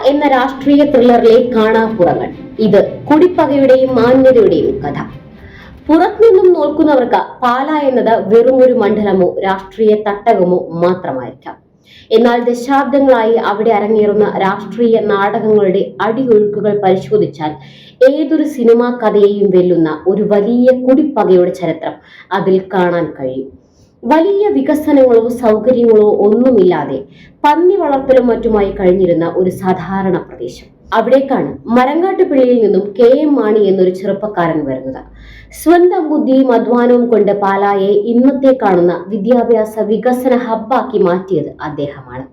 എന്ന രാഷ്ട്രീയ ത്രില്ലറിലെ കാണാപ്പുറങ്ങൾ. ഇത് കുടിപ്പകയുടെയും മാന്യതയുടെയും കഥ. പുറത്തുനിന്നും നോക്കുന്നവർക്ക് പാല എന്നത് വെറും ഒരു മണ്ഡലമോ രാഷ്ട്രീയ തട്ടകമോ മാത്രമായിരിക്കാം. എന്നാൽ ദശാബ്ദങ്ങളായി അവിടെ അരങ്ങേറുന്ന രാഷ്ട്രീയ നാടകങ്ങളുടെ അടിയൊഴുക്കുകൾ പരിശോധിച്ചാൽ ഏതൊരു സിനിമാ കഥയെയും വെല്ലുന്ന ഒരു വലിയ കുടിപ്പകയുടെ ചരിത്രം അതിൽ കാണാൻ കഴിയും. വലിയ വികസനങ്ങളോ സൗകര്യങ്ങളോ ഒന്നുമില്ലാതെ പന്നി വളർത്തലും മറ്റുമായി കഴിഞ്ഞിരുന്ന ഒരു സാധാരണ പ്രദേശം. അവിടേക്കാണ് മരങ്ങാട്ടുപിള്ളിയിൽ നിന്നും KM മാണി എന്നൊരു ചെറുപ്പക്കാരൻ വരുന്നത്. സ്വന്തം ബുദ്ധിയും അധ്വാനവും കൊണ്ട് പാലായെ ഇന്നത്തെ കാണുന്ന വിദ്യാഭ്യാസ വികസന ഹബ്ബാക്കി മാറ്റിയത് അദ്ദേഹമാണ്.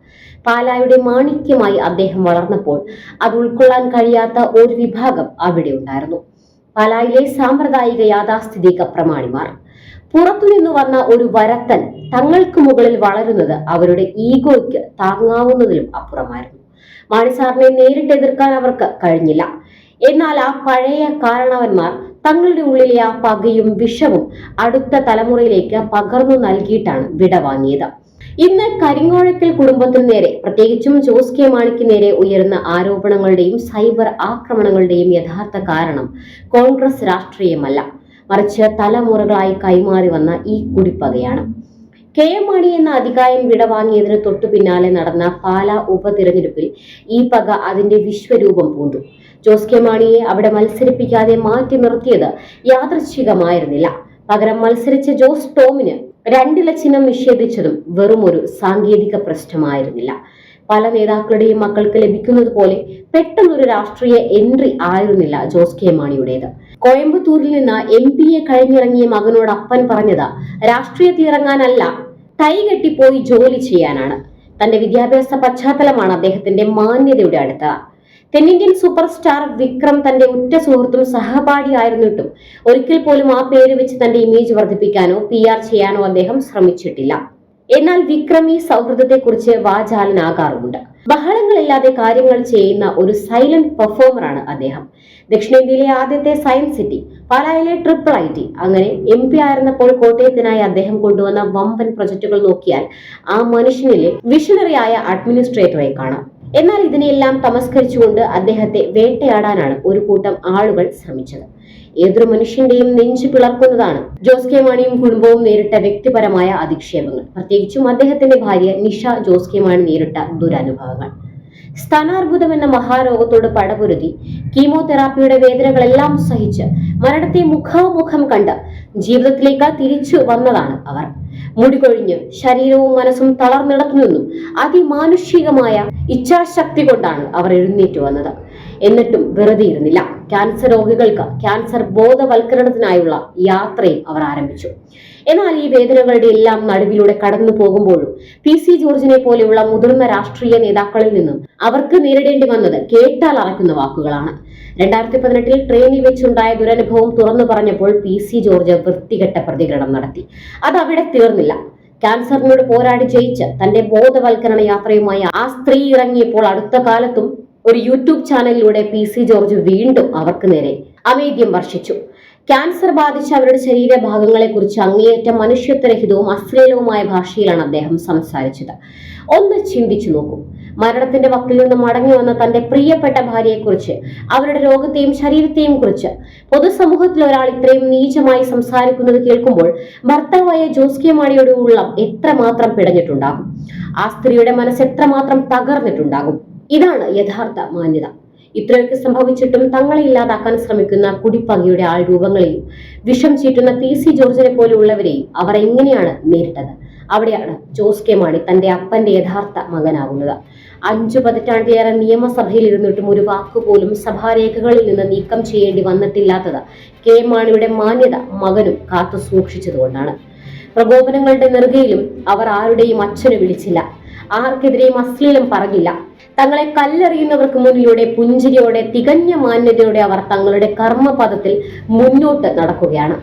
പാലായുടെ മാണിക്യമായി അദ്ദേഹം വളർന്നപ്പോൾ അത് ഉൾക്കൊള്ളാൻ കഴിയാത്ത ഒരു വിഭാഗം അവിടെ ഉണ്ടായിരുന്നു. പാലായിലെ സാമ്പ്രദായിക യാഥാസ്ഥിതിക പ്രമാണിമാർ. പുറത്തുനിന്ന് വന്ന ഒരു വരത്തൻ തങ്ങൾക്ക് മുകളിൽ വളരുന്നത് അവരുടെ ഈഗോയ്ക്ക് താങ്ങാവുന്നതിലും അപ്പുറമായിരുന്നു. മാണിസാറിനെ നേരിട്ട് എതിർക്കാൻ അവർക്ക് കഴിഞ്ഞില്ല. എന്നാൽ ആ പഴയ കാരണവന്മാർ തങ്ങളുടെ ഉള്ളിലെ ആ പകയും വിഷവും അടുത്ത തലമുറയിലേക്ക് പകർന്നു നൽകിയിട്ടാണ് വിട വാങ്ങിയത്. ഇന്ന് കരിങ്ങോഴക്കൽ കുടുംബത്തിന് നേരെ, പ്രത്യേകിച്ചും ജോസ് കെ മാണിക്ക് നേരെ ഉയരുന്ന ആരോപണങ്ങളുടെയും സൈബർ ആക്രമണങ്ങളുടെയും യഥാർത്ഥ കാരണം കോൺഗ്രസ് രാഷ്ട്രീയമല്ല, മറിച്ച് തലമുറകളായി കൈമാറി വന്ന ഈ കുടിപ്പകയാണ്. KM മാണി എന്ന അധികായൻ വിടവാങ്ങിയതിന് തൊട്ടു പിന്നാലെ നടന്ന പാല ഉപതിരഞ്ഞെടുപ്പിൽ ഈ പക അതിന്റെ വിശ്വരൂപം പൂണ്ടു. ജോസ് കെ മാണിയെ അവിടെ മത്സരിപ്പിക്കാതെ മാറ്റി നിർത്തിയത് യാദൃച്ഛികമായിരുന്നില്ല. പകരം മത്സരിച്ച ജോസ് ടോമിന് 2 ഇല ചിഹ്നം നിഷേധിച്ചതും വെറും ഒരു സാങ്കേതിക പ്രശ്നമായിരുന്നില്ല. പല നേതാക്കളുടെയും മക്കൾക്ക് ലഭിക്കുന്നത് പോലെ പെട്ടെന്നൊരു രാഷ്ട്രീയ എൻട്രി ആയിരുന്നില്ല ജോസ് കെ മാണിയുടേത്. കോയമ്പത്തൂരിൽ നിന്ന് MP കഴിഞ്ഞിറങ്ങിയ മകനോട് അപ്പൻ പറഞ്ഞത് രാഷ്ട്രീയത്തിൽ ഇറങ്ങാനല്ല, ടൈ കെട്ടിപ്പോയി ജോലി ചെയ്യാനാണ്. തന്റെ വിദ്യാഭ്യാസ പശ്ചാത്തലമാണ് അദ്ദേഹത്തിന്റെ മാന്യതയുടെ അടുത്തത്. തെന്നിന്ത്യൻ സൂപ്പർ സ്റ്റാർ വിക്രം തന്റെ ഉറ്റ സുഹൃത്തും സഹപാഠിയായിരുന്നിട്ടും ഒരിക്കൽ പോലും ആ പേര് വെച്ച് തന്റെ ഇമേജ് വർദ്ധിപ്പിക്കാനോ PR ചെയ്യാനോ അദ്ദേഹം ശ്രമിച്ചിട്ടില്ല. എന്നാൽ വിക്രം ഈ സൗഹൃദത്തെ കുറിച്ച് വാചാലനാകാറുമുണ്ട്. ബഹളങ്ങളില്ലാതെ കാര്യങ്ങൾ ചെയ്യുന്ന ഒരു സൈലന്റ് പെർഫോമറാണ് അദ്ദേഹം. ദക്ഷിണേന്ത്യയിലെ ആദ്യത്തെ സയൻസ് സിറ്റി, പാലായിലെ TRIIT, അങ്ങനെ MP ആയിരുന്നപ്പോൾ കോട്ടയത്തിനായി അദ്ദേഹം കൊണ്ടുവന്ന വമ്പൻ പ്രൊജക്ടുകൾ നോക്കിയാൽ ആ മനുഷ്യനിലെ വിഷണറിയായ അഡ്മിനിസ്ട്രേറ്ററെ കാണാം. എന്നാൽ ഇതിനെല്ലാം തമസ്കരിച്ചുകൊണ്ട് അദ്ദേഹത്തെ വേട്ടയാടാനാണ് ഒരു കൂട്ടം ആളുകൾ ശ്രമിച്ചത്. ഏതൊരു മനുഷ്യന്റെയും നെഞ്ചു പിളർക്കുന്നതാണ് ജോസ് കെ മാണിയും കുടുംബവും നേരിട്ട വ്യക്തിപരമായ അധിക്ഷേപങ്ങൾ, പ്രത്യേകിച്ചും അദ്ദേഹത്തിന്റെ ഭാര്യ നിഷ ജോസ് കെ മാണി നേരിട്ട ദുരനുഭവങ്ങൾ. സ്ഥാനാർബുദം എന്ന മഹാരോഗത്തോട് പടപൊരുതി കീമോതെറാപ്പിയുടെ വേദനകളെല്ലാം സഹിച്ച് മരണത്തെ മുഖാമുഖം കണ്ട് ജീവിതത്തിലേക്ക് തിരിച്ചു വന്നതാണ് അവർ. മുടികൊഴിഞ്ഞ് ശരീരവും മനസ്സും തളർന്നിടത്തു നിന്നും അതിമാനുഷികമായ ഇച്ഛാശക്തി കൊണ്ടാണ് അവർ എഴുന്നേറ്റ് വന്നത്. എന്നിട്ടും വെറുതെ ഇരുന്നില്ല. ക്യാൻസർ രോഗികൾക്ക് ക്യാൻസർ ബോധവൽക്കരണത്തിനായുള്ള യാത്രയും അവർ ആരംഭിച്ചു. എന്നാൽ ഈ വേദനകളുടെ എല്ലാം നടുവിലൂടെ കടന്നു പോകുമ്പോഴും PC ജോർജിനെ പോലെയുള്ള മുതിർന്ന രാഷ്ട്രീയ നേതാക്കളിൽ നിന്നും അവർക്ക് നേരിടേണ്ടി വന്നത് കേട്ടാൽ അറക്കുന്ന വാക്കുകളാണ്. 2018 ട്രെയിനിൽ വെച്ചുണ്ടായ ദുരനുഭവം തുറന്നു പറഞ്ഞപ്പോൾ PC ജോർജ് വൃത്തികെട്ട പ്രതികരണം നടത്തി. അത് അവിടെ തീർന്നില്ല. ക്യാൻസറിനോട് പോരാടി ജയിച്ച് തന്റെ ബോധവൽക്കരണ യാത്രയുമായി ആ സ്ത്രീ ഇറങ്ങിയപ്പോൾ അടുത്ത കാലത്തും ഒരു YouTube ചാനലിലൂടെ PC ജോർജ് വീണ്ടും അവർക്ക് നേരെ അമേദ്യം വർഷിച്ചു. ക്യാൻസർ ബാധിച്ച അവരുടെ ശരീരഭാഗങ്ങളെ കുറിച്ച് അങ്ങേയറ്റം മനുഷ്യത്വരഹിതവും അശ്ലീലവുമായ ഭാഷയിലാണ് അദ്ദേഹം സംസാരിച്ചത്. ഒന്ന് ചിന്തിച്ചു നോക്കൂ. മരണത്തിന്റെ വക്കിൽ നിന്ന് മടങ്ങി വന്ന തന്റെ പ്രിയപ്പെട്ട ഭാര്യയെക്കുറിച്ച്, അവരുടെ രോഗത്തെയും ശരീരത്തെയും കുറിച്ച് പൊതുസമൂഹത്തിൽ ഒരാൾ ഇത്രയും നീചമായി സംസാരിക്കുന്നത് കേൾക്കുമ്പോൾ ഭർത്താവായ ജോസ് കെ മാണിയുടെ ഉള്ളം എത്രമാത്രം പിടഞ്ഞിട്ടുണ്ടാകും, ആ സ്ത്രീയുടെ മനസ്സ് എത്രമാത്രം തകർന്നിട്ടുണ്ടാകും. ഇതാണ് യഥാർത്ഥ മാന്യത. ഇത്രയൊക്കെ സംഭവിച്ചിട്ടും തങ്ങളെ ഇല്ലാതാക്കാൻ ശ്രമിക്കുന്ന കുടിപ്പകയുടെ ആൾരൂപങ്ങളെയും വിഷം ചീറ്റുന്ന PC ജോർജിനെ പോലെയുള്ളവരെയും അവർ എങ്ങനെയാണ് നേരിട്ടത്? അവിടെയാണ് ജോസ് കെ മാണി തന്റെ അപ്പന്റെ യഥാർത്ഥ മകനാവുന്നത്. 5 പതിറ്റാണ്ടിലേറെ നിയമസഭയിൽ ഇരുന്നിട്ടും ഒരു വാക്കുപോലും സഭാരേഖകളിൽ നിന്ന് നീക്കം ചെയ്യേണ്ടി വന്നിട്ടില്ലാത്തത് KM മാണിയുടെ മാന്യത മകനും കാത്തു സൂക്ഷിച്ചതുകൊണ്ടാണ്. പ്രകോപനങ്ങളുടെ നെറുകയിലും അവർ ആരുടെയും അച്ഛനെ വിളിച്ചില്ല, ആർക്കെതിരെയും അശ്ലീലം പറഞ്ഞില്ല. തങ്ങളെ കല്ലെറിയുന്നവർക്ക് മുന്നിലൂടെ പുഞ്ചിരിയോടെ തികഞ്ഞ മാന്യതയോടെ അവർ തങ്ങളുടെ കർമ്മപഥത്തിൽ മുന്നോട്ട് നടക്കുകയാണ്.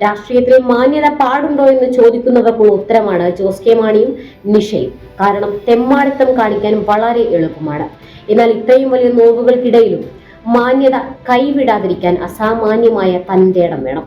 രാഷ്ട്രീയത്തിൽ മാന്യത പാടുണ്ടോ എന്ന് ചോദിക്കുന്നവർക്കുള്ള ഉത്തരമാണ് ജോസ് കെ മാണിയും നിഷയും. കാരണം തെമ്മാടിത്തം കാണിക്കാൻ വളരെ എളുപ്പമാണ്. എന്നാൽ ഇത്രയും വലിയ നോവുകൾക്കിടയിലും മാന്യത കൈവിടാതിരിക്കാൻ അസാമാന്യമായ തന്റെ ഇടം വേണം.